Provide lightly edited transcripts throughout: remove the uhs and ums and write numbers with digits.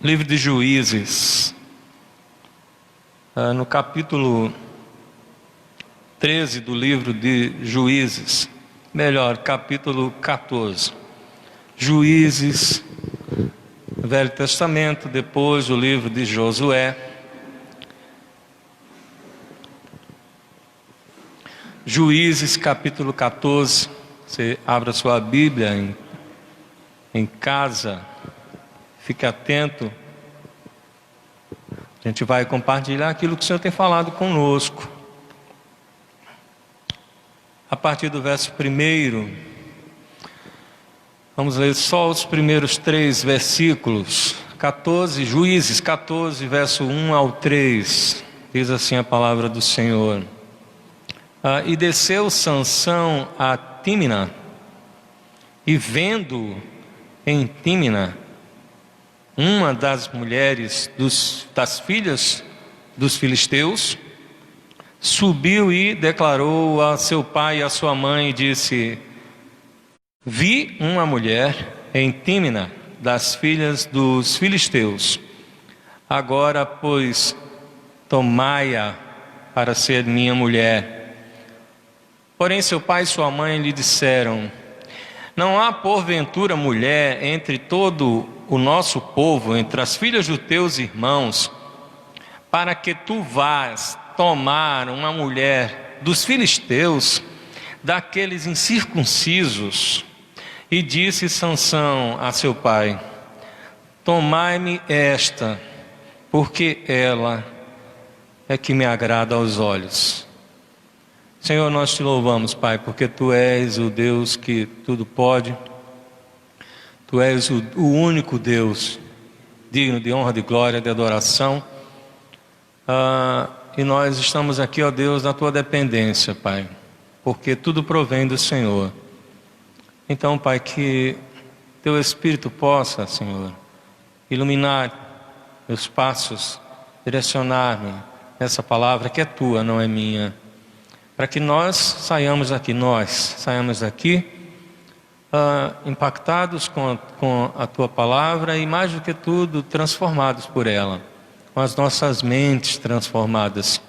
Livro de Juízes, no capítulo 13 do livro de Juízes, melhor, capítulo 14. Juízes, Velho Testamento, depois o livro de Josué. Juízes, capítulo 14. Você abra sua Bíblia em casa. Fique atento, a gente vai compartilhar aquilo que o Senhor tem falado conosco. A partir do verso 1, vamos ler só os primeiros 3 versículos. 14, Juízes 14, verso 1 ao 3, diz assim a palavra do Senhor. E desceu Sansão a Tímina, e vendo em Tímina uma das mulheres das filhas dos filisteus, subiu e declarou a seu pai e a sua mãe, e disse: vi uma mulher em Tímina das filhas dos filisteus. Agora, pois, tomai-a para ser minha mulher. Porém seu pai e sua mãe lhe disseram: não há porventura mulher entre todo o nosso povo, entre as filhas dos teus irmãos, para que tu vás tomar uma mulher dos filisteus, daqueles incircuncisos? E disse Sansão a seu pai: tomai-me esta, porque ela é que me agrada aos olhos. Senhor, nós te louvamos, Pai, porque Tu és o Deus que tudo pode. Tu és o único Deus digno de honra, de glória, de adoração. E nós estamos aqui, ó Deus, na Tua dependência, Pai, porque tudo provém do Senhor. Então, Pai, que Teu Espírito possa, Senhor, iluminar meus passos, direcionar-me nessa palavra que é Tua, não é minha, para que nós saiamos daqui impactados com a Tua palavra e, mais do que tudo, transformados por ela, com as nossas mentes transformadas,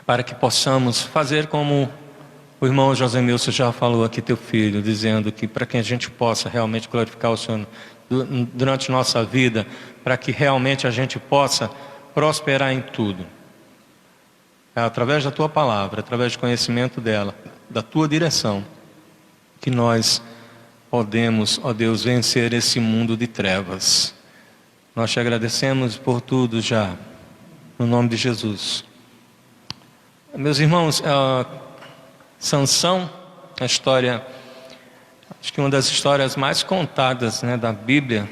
para que possamos fazer como o irmão José Milson já falou aqui, teu filho, dizendo que para que a gente possa realmente glorificar o Senhor durante nossa vida, para que realmente a gente possa prosperar em tudo. É através da Tua palavra, através do conhecimento dela, da Tua direção, que nós podemos, ó Deus, vencer esse mundo de trevas. Nós Te agradecemos por tudo já, no nome de Jesus. Meus irmãos, Sansão, a história, acho que uma das histórias mais contadas, né, da Bíblia,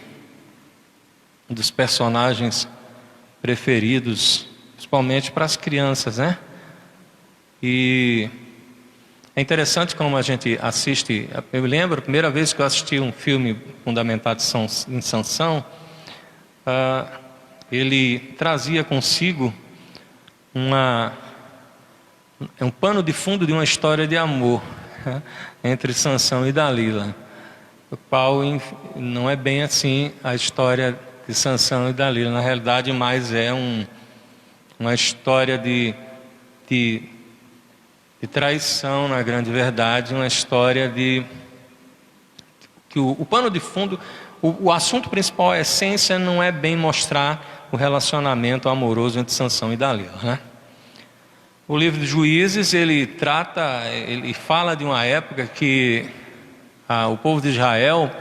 um dos personagens preferidos, principalmente para as crianças, né? E é interessante como a gente assiste. Eu me lembro, a primeira vez que eu assisti um filme fundamentado em Sansão, ele trazia consigo um pano de fundo de uma história de amor, né, entre Sansão e Dalila. O qual não é bem assim a história de Sansão e Dalila. Na realidade, mais é uma história de traição, na grande verdade, uma história que o pano de fundo, o assunto principal, a essência, não é bem mostrar o relacionamento amoroso entre Sansão e Dalila, né? O livro de Juízes, ele fala de uma época que o povo de Israel,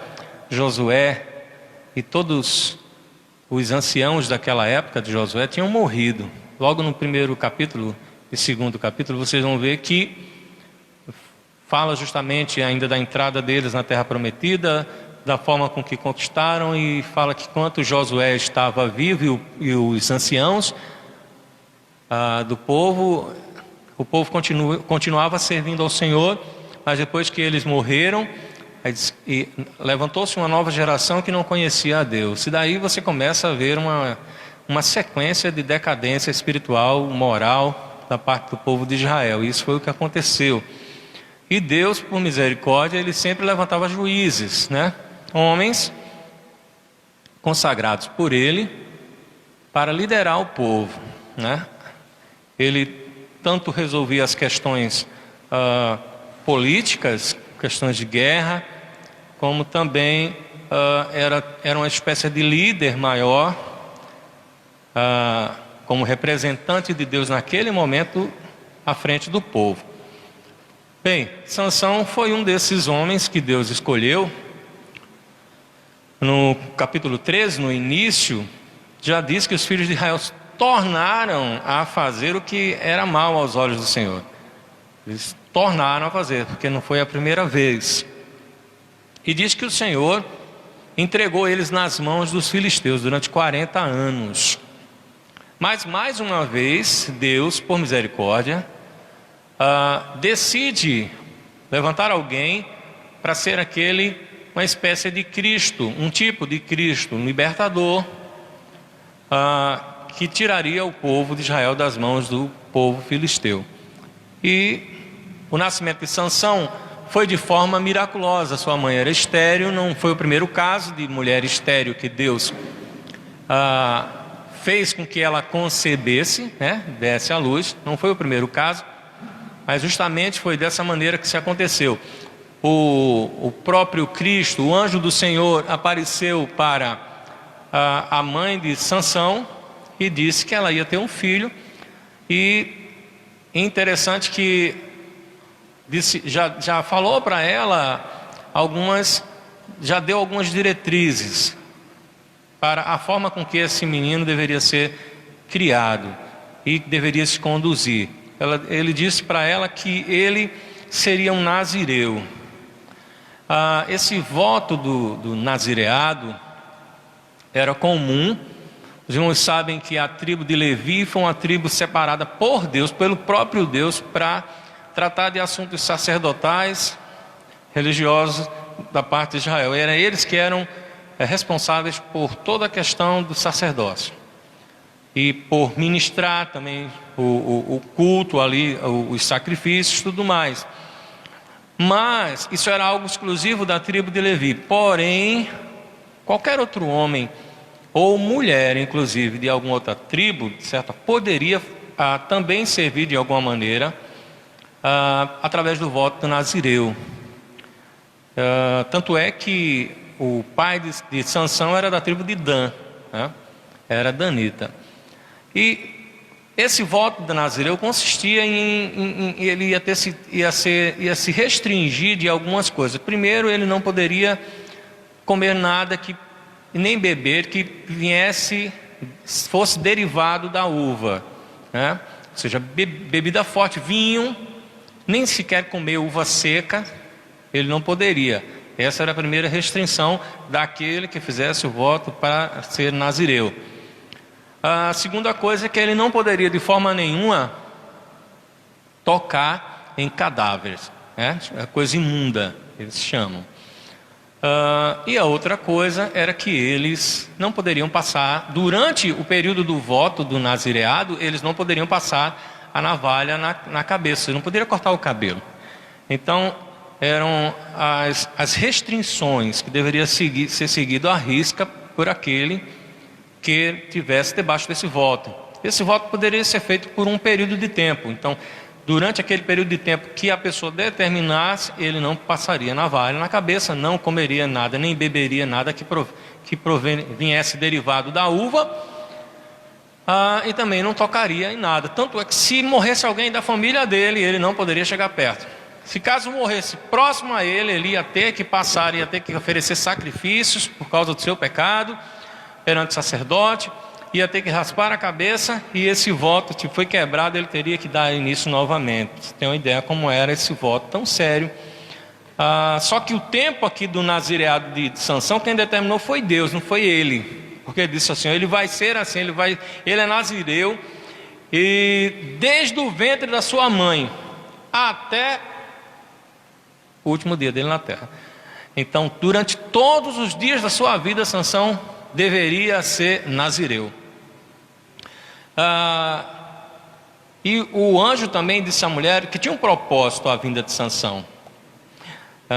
Josué e todos os anciãos daquela época de Josué tinham morrido. Logo no primeiro capítulo e segundo capítulo, vocês vão ver que fala justamente ainda da entrada deles na Terra Prometida, da forma com que conquistaram, e fala que enquanto Josué estava vivo e os anciãos do povo, o povo continuava servindo ao Senhor, mas depois que eles morreram, levantou-se uma nova geração que não conhecia a Deus. E daí você começa a ver uma sequência de decadência espiritual, moral, da parte do povo de Israel. Isso foi o que aconteceu. E Deus, por misericórdia, Ele sempre levantava juízes, né? Homens consagrados por Ele para liderar o povo, né? Ele tanto resolvia as questões políticas, questões de guerra, como também era uma espécie de líder maior, como representante de Deus naquele momento à frente do povo. Bem, Sansão foi um desses homens que Deus escolheu. No capítulo 13, no início, já diz que os filhos de Israel tornaram a fazer o que era mal aos olhos do Senhor. Eles tornaram a fazer, porque não foi a primeira vez. E diz que o Senhor entregou eles nas mãos dos filisteus durante 40 anos. Mas mais uma vez, Deus, por misericórdia, decide levantar alguém para ser uma espécie de Cristo, um tipo de Cristo, um libertador, que tiraria o povo de Israel das mãos do povo filisteu. E o nascimento de Sansão foi de forma miraculosa. Sua mãe era estéril, não foi o primeiro caso de mulher estéril que Deus fez com que ela concebesse, né, desse à luz. Não foi o primeiro caso, mas justamente foi dessa maneira que se aconteceu. O próprio Cristo, o anjo do Senhor, apareceu para a mãe de Sansão e disse que ela ia ter um filho. E interessante que disse, já falou para ela já deu algumas diretrizes para a forma com que esse menino deveria ser criado e deveria se conduzir. Ele disse para ela que ele seria um nazireu. Esse voto do nazireado era comum. Os irmãos sabem que a tribo de Levi foi uma tribo separada por Deus, pelo próprio Deus, para tratar de assuntos sacerdotais, religiosos da parte de Israel. Eram eles que eram responsáveis por toda a questão do sacerdócio e por ministrar também o culto ali, os sacrifícios e tudo mais. Mas isso era algo exclusivo da tribo de Levi. Porém, qualquer outro homem ou mulher, inclusive de alguma outra tribo, certo, poderia também servir de alguma maneira através do voto do nazireu. Tanto é que o pai de Sansão era da tribo de Dan, né? Era danita. E esse voto do nazireu consistia em ele ia se restringir de algumas coisas. Primeiro, ele não poderia comer nada nem beber que fosse derivado da uva, né? Ou seja, bebida forte, vinho, nem sequer comer uva seca, ele não poderia. Essa era a primeira restrição daquele que fizesse o voto para ser nazireu. A segunda coisa é que ele não poderia de forma nenhuma tocar em cadáveres, né? É coisa imunda, eles chamam. E a outra coisa era que eles não poderiam passar, durante o período do voto do nazireado, eles não poderiam passar a navalha na cabeça, eles não poderiam cortar o cabelo. Então, eram as restrições que deveria ser seguido à risca por aquele que tivesse debaixo desse voto. Esse voto poderia ser feito por um período de tempo. Então, durante aquele período de tempo que a pessoa determinasse, ele não passaria navalha na cabeça, não comeria nada, nem beberia nada que viesse derivado da uva, e também não tocaria em nada. Tanto é que se morresse alguém da família dele, ele não poderia chegar perto. Se caso morresse próximo a ele, ele ia ter que oferecer sacrifícios por causa do seu pecado perante o sacerdote, ia ter que raspar a cabeça, e esse voto foi quebrado, ele teria que dar início novamente. Você tem uma ideia como era esse voto tão sério. Só que o tempo aqui do nazireado de Sansão, quem determinou foi Deus, não foi ele. Porque ele disse assim, ele vai ser assim, ele é nazireu, e desde o ventre da sua mãe até o último dia dele na terra. Então, durante todos os dias da sua vida, Sansão deveria ser nazireu. E o anjo também disse à mulher que tinha um propósito a vinda de Sansão.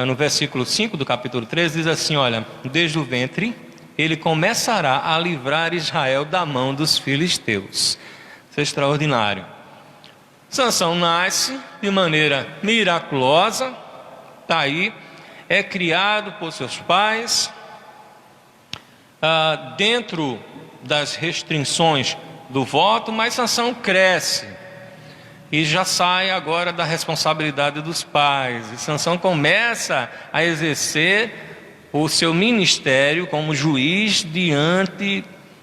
No versículo 5 do capítulo 13 diz assim: olha, desde o ventre ele começará a livrar Israel da mão dos filisteus. Isso é extraordinário. Sansão nasce de maneira miraculosa, está aí, é criado por seus pais, dentro das restrições do voto, mas Sansão cresce e já sai agora da responsabilidade dos pais. E Sansão começa a exercer o seu ministério como juiz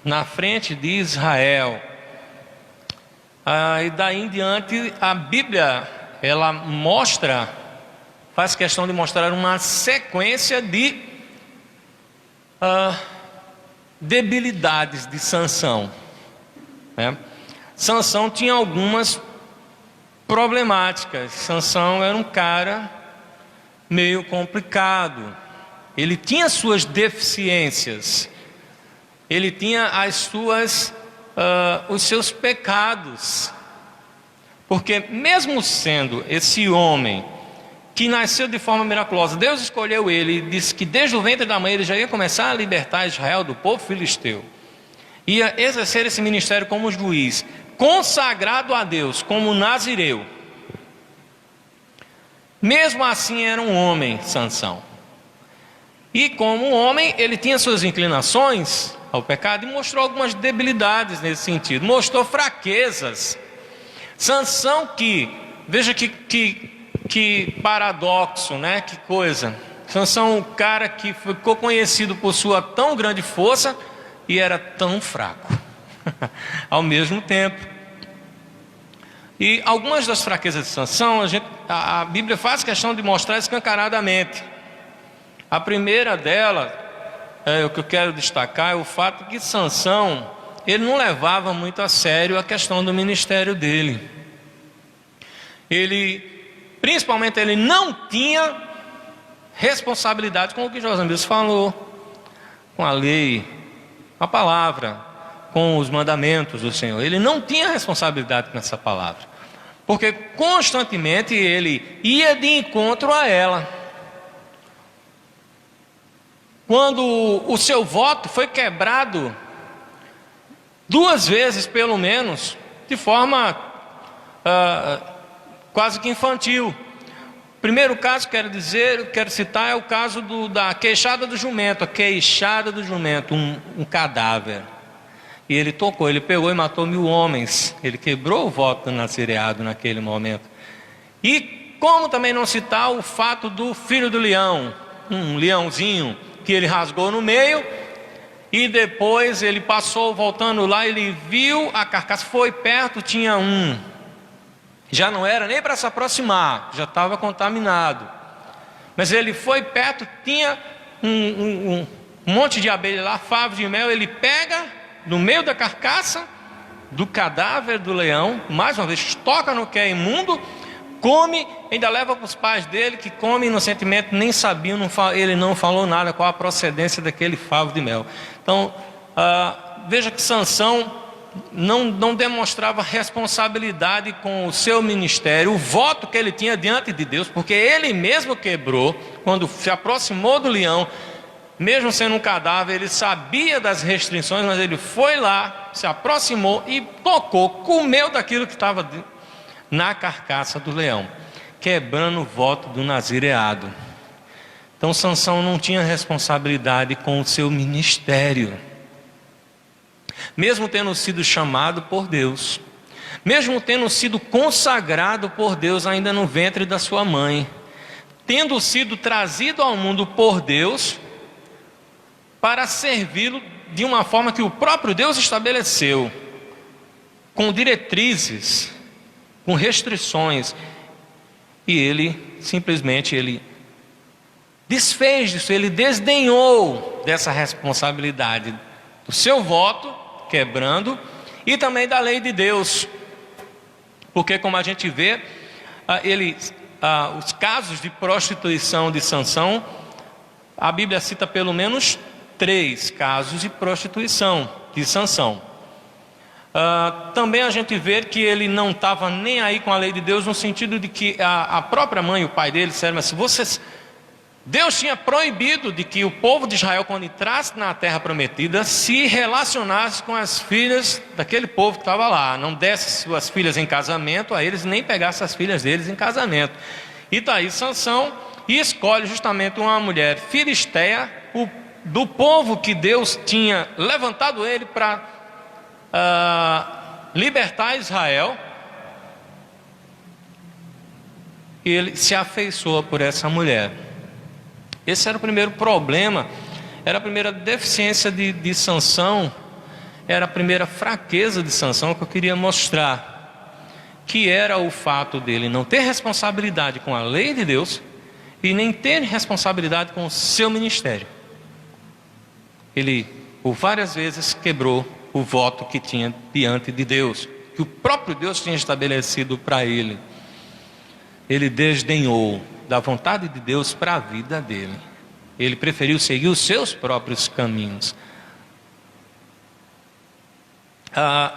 na frente de Israel. E daí em diante a Bíblia, ela faz questão de mostrar uma sequência de debilidades de Sansão, né? Sansão tinha algumas problemáticas. Sansão era um cara meio complicado. Ele tinha suas deficiências. Ele tinha os seus pecados. Porque mesmo sendo esse homem que nasceu de forma miraculosa, Deus escolheu ele e disse que desde o ventre da mãe ele já ia começar a libertar Israel do povo filisteu. Ia exercer esse ministério como juiz, consagrado a Deus, como nazireu. Mesmo assim era um homem, Sansão. E como um homem, ele tinha suas inclinações ao pecado e mostrou algumas debilidades nesse sentido. Mostrou fraquezas. Sansão veja que paradoxo, né? Que coisa. Sansão, um cara que ficou conhecido por sua tão grande força e era tão fraco ao mesmo tempo. E algumas das fraquezas de Sansão, a Bíblia faz questão de mostrar escancaradamente. A primeira delas, o que eu quero destacar, é o fato que Sansão, ele não levava muito a sério a questão do ministério dele. Principalmente, ele não tinha responsabilidade com o que Josamias falou, com a lei, com a palavra, com os mandamentos do Senhor. Ele não tinha responsabilidade com essa palavra, porque constantemente ele ia de encontro a ela. Quando o seu voto foi quebrado 2 vezes pelo menos, de forma quase que infantil. O primeiro caso que quero citar é o caso da queixada do jumento. A queixada do jumento, um cadáver. E ele pegou e matou 1000 homens. Ele quebrou o voto do nazireado naquele momento. E como também não citar o fato do filho do leão, um leãozinho que ele rasgou no meio, e depois ele passou voltando lá, ele viu a carcaça, foi perto, tinha um, já não era nem para se aproximar, já estava contaminado, mas ele foi perto, tinha um monte de abelha lá, favo de mel, ele pega no meio da carcaça do cadáver do leão, mais uma vez toca no que é imundo, come, ainda leva para os pais dele, que comem inocentemente, nem sabiam, ele não falou nada qual a procedência daquele favo de mel. Então, veja que Sansão não demonstrava responsabilidade com o seu ministério, o voto que ele tinha diante de Deus, porque ele mesmo quebrou, quando se aproximou do leão, mesmo sendo um cadáver, ele sabia das restrições, mas ele foi lá, se aproximou e tocou, comeu daquilo que estava na carcaça do leão, quebrando o voto do nazireado. Então Sansão não tinha responsabilidade com o seu ministério, mesmo tendo sido chamado por Deus, mesmo tendo sido consagrado por Deus ainda no ventre da sua mãe, tendo sido trazido ao mundo por Deus para servi-lo de uma forma que o próprio Deus estabeleceu, com diretrizes, com restrições, e ele simplesmente desfez disso, ele desdenhou dessa responsabilidade do seu voto, quebrando, e também da lei de Deus, porque como a gente vê, os casos de prostituição de Sansão, a Bíblia cita pelo menos 3 casos de prostituição de Sansão. Também a gente vê que ele não estava nem aí com a lei de Deus, no sentido de que a própria mãe e o pai dele disseram assim: Deus tinha proibido de que o povo de Israel, quando entrasse na terra prometida, se relacionasse com as filhas daquele povo que estava lá, não desse suas filhas em casamento a eles, nem pegasse as filhas deles em casamento. E daí Sansão escolhe justamente uma mulher filisteia, do povo que Deus tinha levantado ele para libertar Israel. E ele se afeiçoa por essa mulher. Esse era o primeiro problema, era a primeira deficiência de Sansão, era a primeira fraqueza de Sansão que eu queria mostrar, que era o fato dele não ter responsabilidade com a lei de Deus e nem ter responsabilidade com o seu ministério. Ele, por várias vezes, quebrou o voto que tinha diante de Deus, que o próprio Deus tinha estabelecido para ele. Ele desdenhou da vontade de Deus para a vida dele. Ele preferiu seguir os seus próprios caminhos.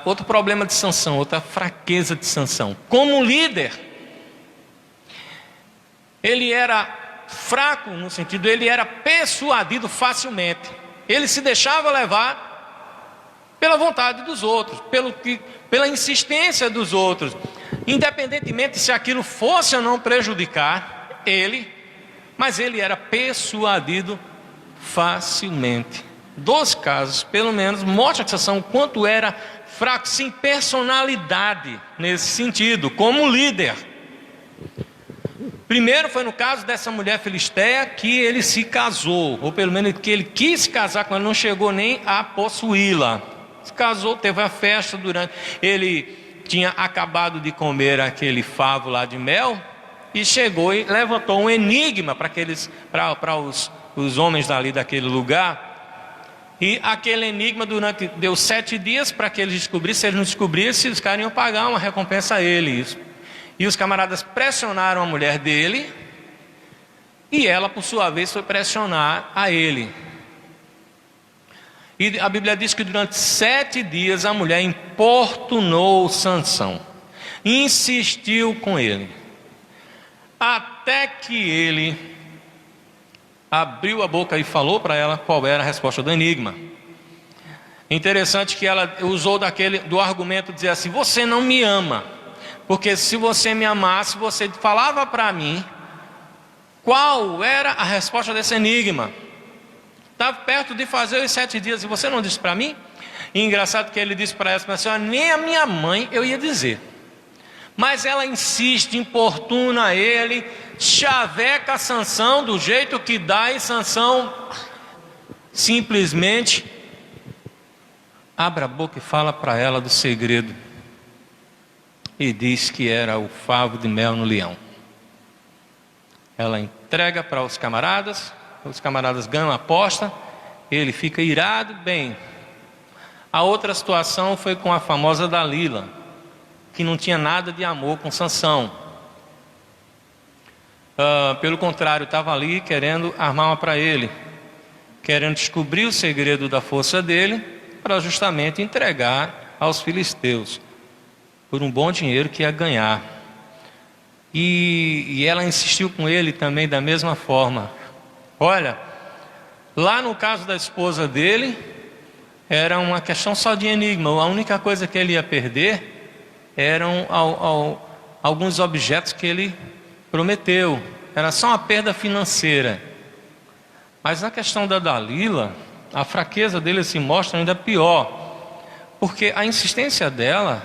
Outro problema de Sansão, outra fraqueza de Sansão. Como líder, ele era fraco no sentido, ele era persuadido facilmente. Ele se deixava levar pela vontade dos outros, pela insistência dos outros, independentemente se aquilo fosse ou não prejudicar ele, mas ele era persuadido facilmente. 2 casos, pelo menos, mostra que Sansão quanto era fraco, sem personalidade nesse sentido, como líder. Primeiro foi no caso dessa mulher filisteia que ele se casou, ou pelo menos que ele quis casar com ela, não chegou nem a possuí-la. Se casou, teve a festa ele tinha acabado de comer aquele favo lá de mel, e chegou e levantou um enigma para os homens dali daquele lugar. E aquele enigma deu 7 dias para que eles descobrissem. Se eles não descobrissem, os caras iam pagar uma recompensa a eles. E os camaradas pressionaram a mulher dele, e ela, por sua vez, foi pressionar a ele. E a Bíblia diz que durante 7 dias a mulher importunou Sansão, insistiu com ele, até que ele abriu a boca e falou para ela qual era a resposta do enigma. Interessante que ela usou do argumento de dizer assim: você não me ama, porque se você me amasse, você falava para mim qual era a resposta desse enigma. Estava perto de fazer os 7 dias e você não disse para mim? E engraçado que ele disse para ela: senhora, nem a minha mãe eu ia dizer. Mas ela insiste, importuna ele, chaveca Sansão do jeito que dá, e Sansão simplesmente abre a boca e fala para ela do segredo. E diz que era o favo de mel no leão. Ela entrega para os camaradas ganham a aposta, ele fica irado. Bem, a outra situação foi com a famosa Dalila, que não tinha nada de amor com Sansão. Pelo contrário, estava ali querendo armar uma para ele, querendo descobrir o segredo da força dele, para justamente entregar aos filisteus, por um bom dinheiro que ia ganhar. E ela insistiu com ele também da mesma forma. Olha, lá no caso da esposa dele, era uma questão só de enigma. A única coisa que ele ia perder eram alguns objetos que ele prometeu. Era só uma perda financeira. Mas na questão da Dalila, a fraqueza dele se mostra ainda pior, porque a insistência dela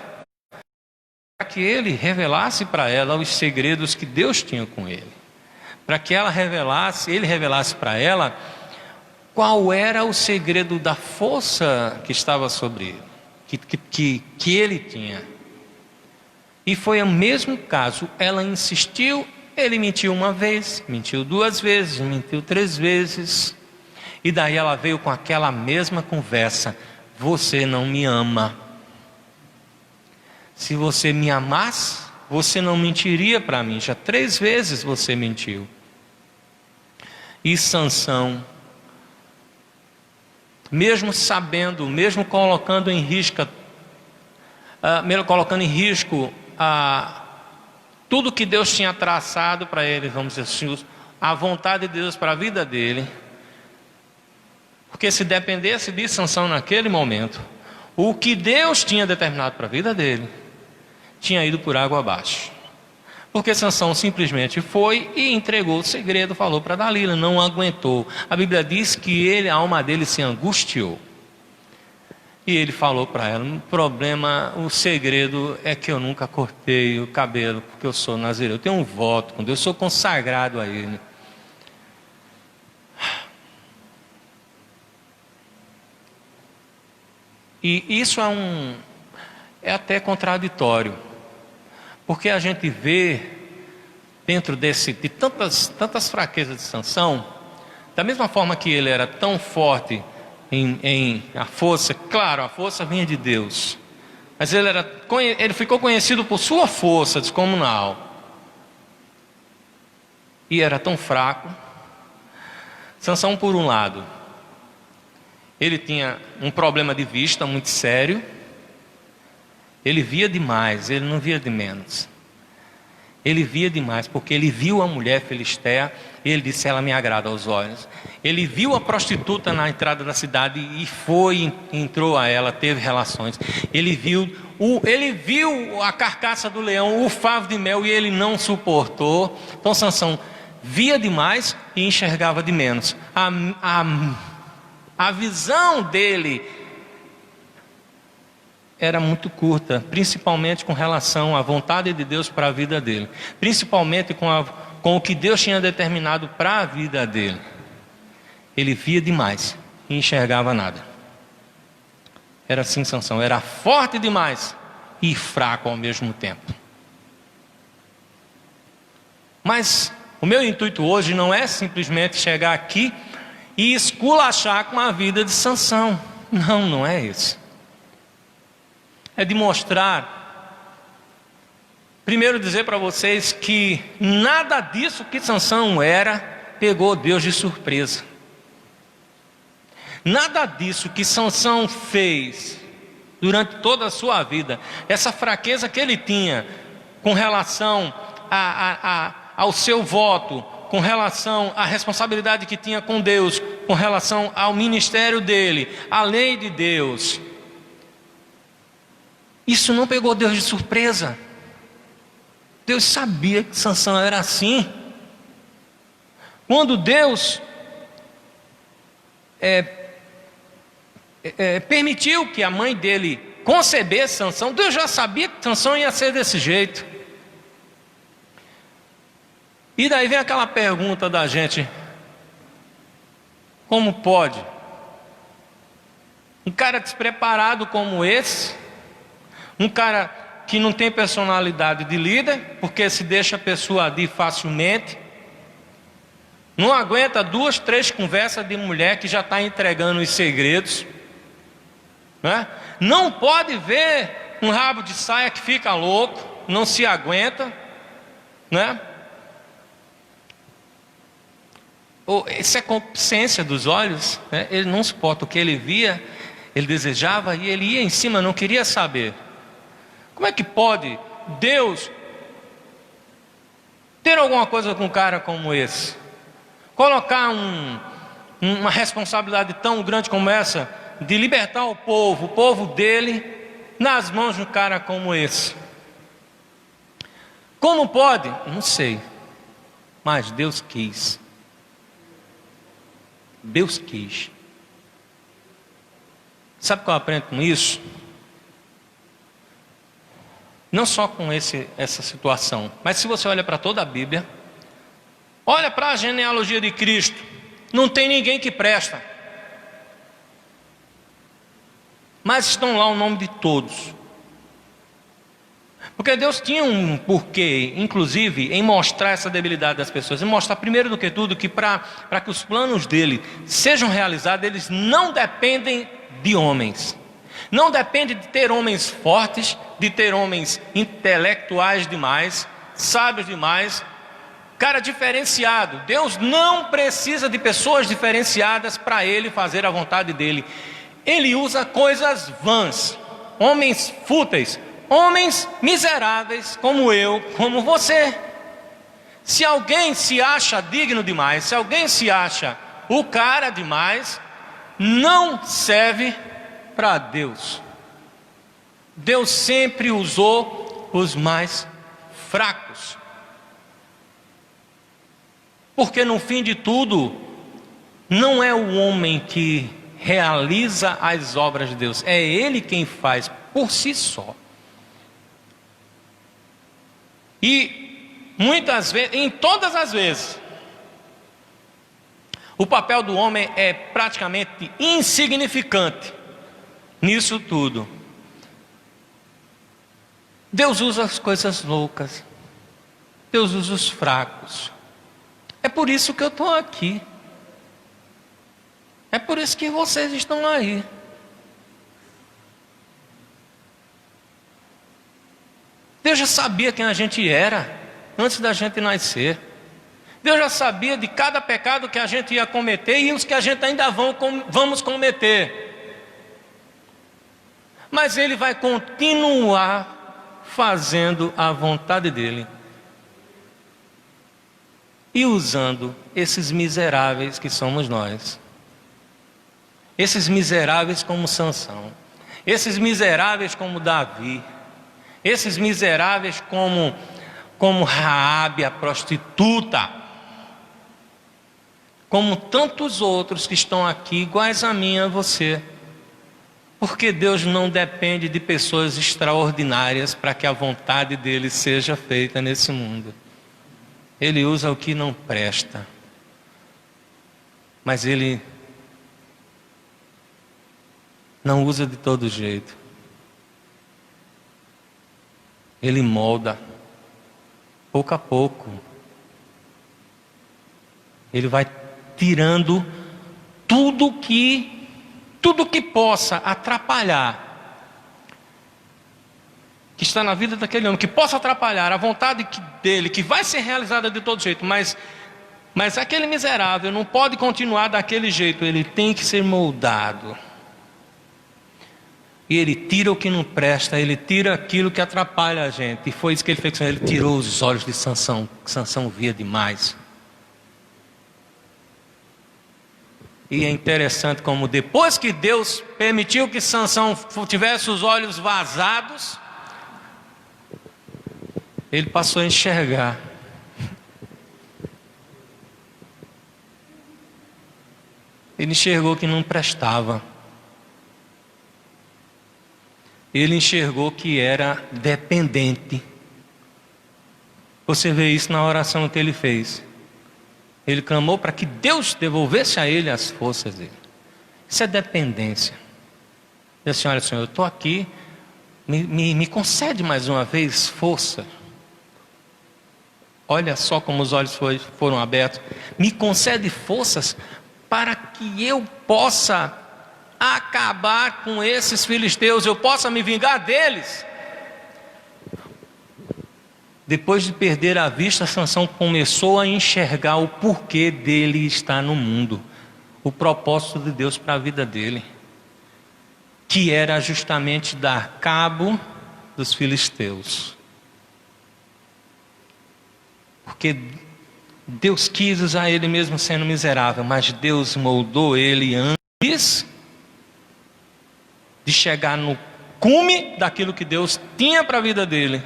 para que ele revelasse para ela os segredos que Deus tinha com ele, para que ele revelasse para ela qual era o segredo da força que estava sobre ele, que ele tinha. E foi o mesmo caso. Ela insistiu, ele mentiu 1 vez, mentiu 2 vezes, mentiu 3 vezes, e daí ela veio com aquela mesma conversa: você não me ama. Se você me amasse, você não mentiria para mim. Já 3 vezes você mentiu. E Sansão, mesmo sabendo, mesmo colocando em risco colocando em risco tudo que Deus tinha traçado para ele, vamos dizer assim, a vontade de Deus para a vida dele. Porque se dependesse de Sansão naquele momento, o que Deus tinha determinado para a vida dele tinha ido por água abaixo. Porque Sansão simplesmente foi e entregou o segredo, falou para Dalila, não aguentou. A Bíblia diz que a alma dele se angustiou. E ele falou para ela, o segredo é que eu nunca cortei o cabelo, porque eu sou nazireu. Eu tenho um voto com Deus, eu sou consagrado a Ele. E isso é até contraditório, porque a gente vê dentro de tantas fraquezas de Sansão, da mesma forma que ele era tão forte em a força, claro, a força vinha de Deus, mas ele ficou conhecido por sua força descomunal, e era tão fraco. Sansão, por um lado, ele tinha um problema de vista muito sério. Ele via demais, ele não via de menos. Ele via demais, porque ele viu a mulher filisteia e ele disse, ela me agrada aos olhos. Ele viu a prostituta na entrada da cidade e entrou a ela, teve relações. Ele viu a carcaça do leão, o favo de mel, e ele não suportou. Então Sansão via demais e enxergava de menos. A visão dele era muito curta, principalmente com relação à vontade de Deus para a vida dele, principalmente com o que Deus tinha determinado para a vida dele. Ele via demais e enxergava nada. Era assim Sansão, era forte demais e fraco ao mesmo tempo. Mas o meu intuito hoje não é simplesmente chegar aqui e esculachar com a vida de Sansão. Não é isso. É de mostrar, primeiro dizer para vocês que nada disso que Sansão era, pegou Deus de surpresa. Nada disso que Sansão fez durante toda a sua vida, essa fraqueza que ele tinha com relação ao seu voto, com relação à responsabilidade que tinha com Deus, com relação ao ministério dele, à lei de Deus, isso não pegou Deus de surpresa. Deus sabia que Sansão era assim. Quando Deus permitiu que a mãe dele concebesse Sansão, Deus já sabia que Sansão ia ser desse jeito. E daí vem aquela pergunta da gente: como pode um cara despreparado como esse, um cara que não tem personalidade de líder, porque se deixa persuadir facilmente, não aguenta 2, 3 conversas de mulher que já está entregando os segredos, né? Não pode ver um rabo de saia que fica louco, não se aguenta, né? Isso é concupiscência dos olhos, né? Ele não suporta o que ele via, ele desejava e ele ia em cima, não queria saber. Como é que pode Deus ter alguma coisa com um cara como esse? Colocar uma responsabilidade tão grande como essa, de libertar o povo dele, nas mãos de um cara como esse? Como pode? Não sei, mas Deus quis. Deus quis. Sabe o que eu aprendo com isso? Não só com essa situação, mas se você olha para toda a Bíblia, olha para a genealogia de Cristo, não tem ninguém que presta, mas estão lá o nome de todos. Porque Deus tinha um porquê, inclusive, em mostrar essa debilidade das pessoas, em mostrar primeiro do que tudo que para que os planos dele sejam realizados, eles não dependem de homens, não depende de ter homens fortes, de ter homens intelectuais demais, sábios demais, cara diferenciado. Deus não precisa de pessoas diferenciadas para ele fazer a vontade dele. Ele usa coisas vãs, homens fúteis, homens miseráveis como eu, como você. Se alguém se acha digno demais, se alguém se acha o cara demais, não serve para Deus. Deus sempre usou os mais fracos. Porque no fim de tudo, não é o homem que realiza as obras de Deus, é Ele quem faz por si só. E muitas vezes, em todas as vezes, o papel do homem é praticamente insignificante nisso tudo. Deus usa as coisas loucas, Deus usa os fracos. É por isso que eu estou aqui. É por isso que vocês estão aí. Deus já sabia quem a gente era antes da gente nascer. Deus já sabia de cada pecado que a gente ia cometer e os que a gente ainda vamos cometer. Mas Ele vai continuar fazendo a vontade dEle. E usando esses miseráveis que somos nós. Esses miseráveis como Sansão. Esses miseráveis como Davi. Esses miseráveis como Raabe, a prostituta. Como tantos outros que estão aqui, iguais a mim e a você. Porque Deus não depende de pessoas extraordinárias para que a vontade dEle seja feita nesse mundo. Ele usa o que não presta. Mas Ele não usa de todo jeito. Ele molda, pouco a pouco. Ele vai tirando tudo que possa atrapalhar, que está na vida daquele homem, que possa atrapalhar a vontade dele, que vai ser realizada de todo jeito, mas aquele miserável não pode continuar daquele jeito, ele tem que ser moldado. E ele tira o que não presta, ele tira aquilo que atrapalha a gente. E foi isso que ele fez, ele tirou os olhos de Sansão, que Sansão via demais. E é interessante como depois que Deus permitiu que Sansão tivesse os olhos vazados, ele passou a enxergar. Ele enxergou que não prestava. Ele enxergou que era dependente. Você vê isso na oração que ele fez. Ele clamou para que Deus devolvesse a ele as forças dele. Isso é dependência. Ele disse: olha, Senhor, eu estou aqui, me concede mais uma vez força. Olha só como os olhos foram abertos. Me concede forças para que eu possa acabar com esses filisteus, eu possa me vingar deles. Depois de perder a vista, Sansão começou a enxergar o porquê dele estar no mundo, o propósito de Deus para a vida dele, que era justamente dar cabo dos filisteus. Porque Deus quis usar ele mesmo sendo miserável, mas Deus moldou ele antes de chegar no cume daquilo que Deus tinha para a vida dele.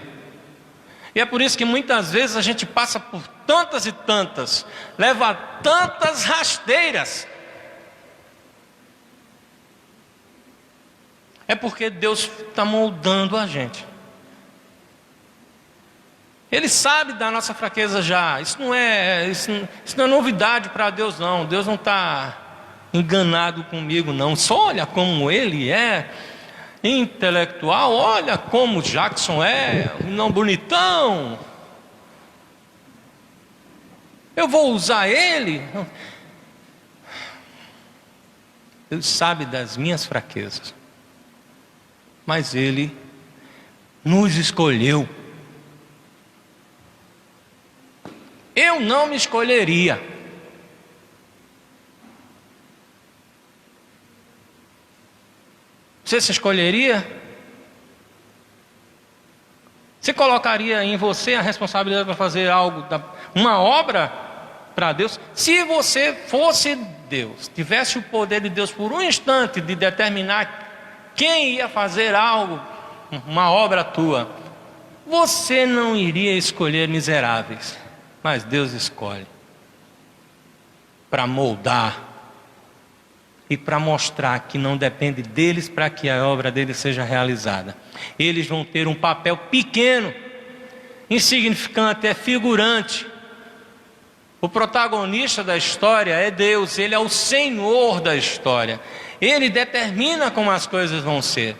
E é por isso que muitas vezes a gente passa por tantas e tantas, leva tantas rasteiras. É porque Deus está moldando a gente. Ele sabe da nossa fraqueza já. Isso não é novidade para Deus, não. Deus não está enganado comigo, não. Só olha como Ele é intelectual, olha como Jackson é, não bonitão. Eu vou usar ele. Ele sabe das minhas fraquezas, mas Ele nos escolheu. Eu não me escolheria. Você se escolheria? Você colocaria em você a responsabilidade para fazer algo, uma obra para Deus? Se você fosse Deus, tivesse o poder de Deus por um instante de determinar quem ia fazer algo, uma obra tua, você não iria escolher miseráveis, mas Deus escolhe para moldar e para mostrar que não depende deles para que a obra deles seja realizada. Eles vão ter um papel pequeno, insignificante, é figurante. O protagonista da história é Deus, Ele é o Senhor da história. Ele determina como as coisas vão ser.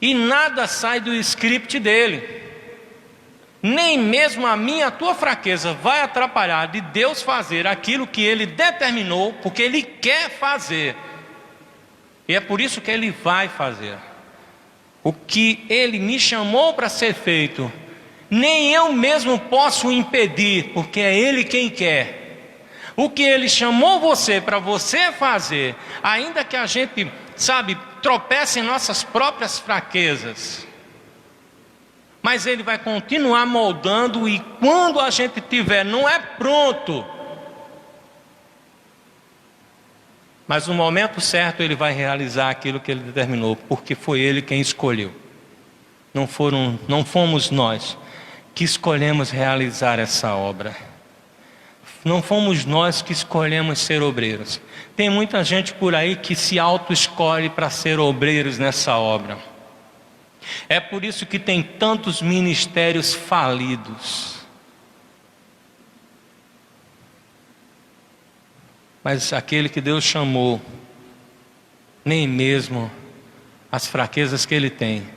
E nada sai do script dele. Nem mesmo a minha, a tua fraqueza vai atrapalhar de Deus fazer aquilo que Ele determinou, porque Ele quer fazer. E é por isso que Ele vai fazer. O que Ele me chamou para ser feito, nem eu mesmo posso impedir, porque é Ele quem quer. O que Ele chamou você para você fazer, ainda que a gente, tropece em nossas próprias fraquezas, mas Ele vai continuar moldando, e quando a gente não é pronto, mas no momento certo Ele vai realizar aquilo que Ele determinou, porque foi Ele quem escolheu. Não fomos nós que escolhemos realizar essa obra. Não fomos nós que escolhemos ser obreiros. Tem muita gente por aí que se auto-escolhe para ser obreiros nessa obra. É por isso que tem tantos ministérios falidos. Mas aquele que Deus chamou, nem mesmo as fraquezas que ele tem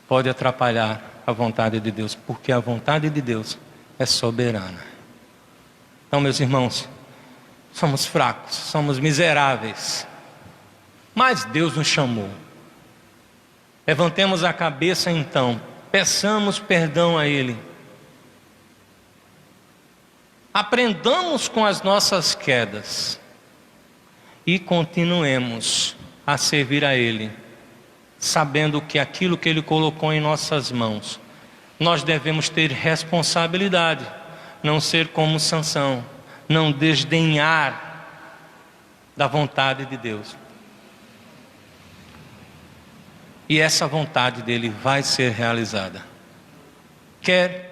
pode atrapalhar a vontade de Deus, porque a vontade de Deus é soberana. Então, meus irmãos, somos fracos, somos miseráveis, mas Deus nos chamou. Levantemos a cabeça então, peçamos perdão a Ele. Aprendamos com as nossas quedas e continuemos a servir a Ele, sabendo que aquilo que Ele colocou em nossas mãos, nós devemos ter responsabilidade, não ser como Sansão, não desdenhar da vontade de Deus. E essa vontade dele vai ser realizada, quer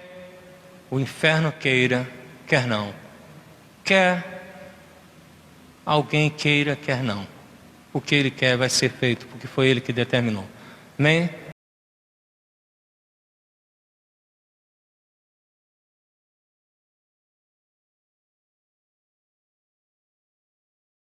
o inferno queira, quer não, quer alguém queira, quer não. O que Ele quer vai ser feito, porque foi Ele que determinou. Amém?